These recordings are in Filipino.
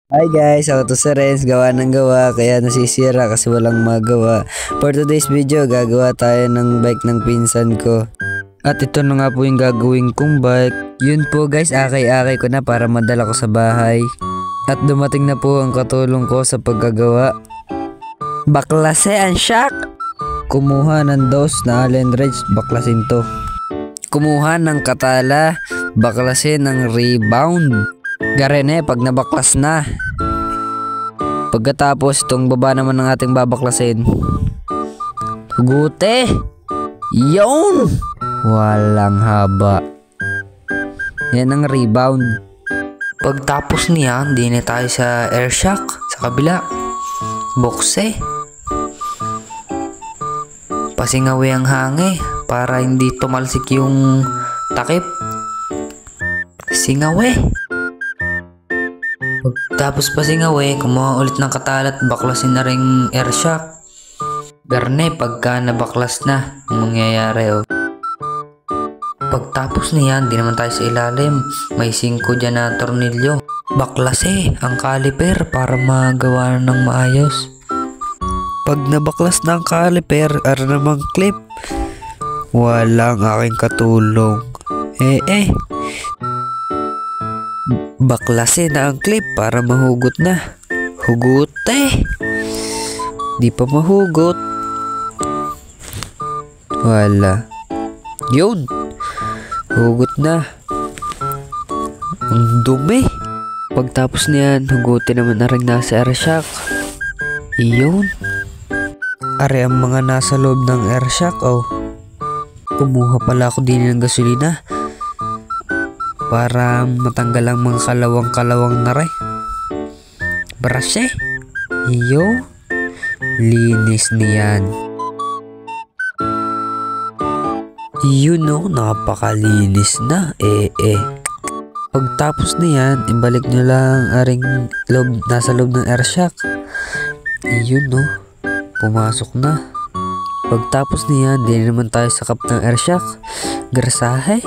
Hi guys, ako to si Renz, gawa ng gawa kaya nasisira kasi walang magawa. For today's video, gagawa tayo ng bike ng pinsan ko. At ito na nga po yung gagawin kong bike. Yun po guys, akay-akay ko na para madala ko sa bahay. At dumating na po ang katulong ko sa paggagawa. Baklase ang shock! Kumuha ng dos na Allen wrench, baklasin to. Kumuha ng katala, baklasin ng rebound. Garene pag nabaklas na. Pagkatapos itong baba naman ng ating babaklasin. Hugute. Yun. Walang haba. Yan ang rebound. Pagtapos niya, di na tayo sa air shock sa kabila. Bokse. Pasingawi ang hangi para hindi tumalsik yung takip. Singawi. Pagtapos pasingawi, kumuha ulit ng katalat, baklasin na ring air shock. Garne pagka nabaklas na ang mangyayari. Pagtapos niyan, di naman tayo sa ilalim. May 5 dyan na tornilyo. Baklase ang caliper para magawa ng maayos. Pag nabaklas na ang caliper, ara namang clip. Walang aking katulong. Baklasin na ang clip para mahugot na. Hugot Di pa mahugot. Wala. Yun. Hugot na. Ang dumi. Pagtapos niyan, hugutin naman na rin nasa air shock. Iyon. Are ang mga nasa loob ng air shock. Kumuha pala ako din ng gasolina para matanggal ang mga kalawang-kalawang na rin. Brase. Iyo. Linis niyan. Yun napakalinis na. Pagtapos niyan, ibalik nyo lang aring nasa loob ng air shock. Yun pumasok na. Pagtapos niyan, di naman tayo sakap ng air shock. Grasahe.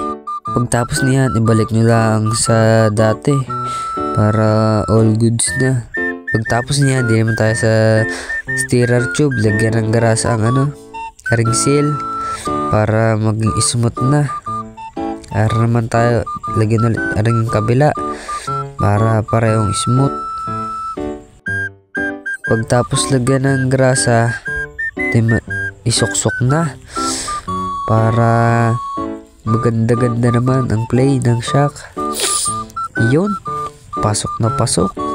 Pagtapos niyan, ibalik nyo lang sa dati para all goods na. Pagtapos niyan, di naman tayo sa steerer tube. Lagyan ng grasa ang ring seal para maging smooth na. Para naman tayo lagyan ulit ring kabila para parehong smooth. Pagtapos lagyan ng grasa, isuksok na para maganda-ganda naman ang play ng shock. Yun, pasok na pasok.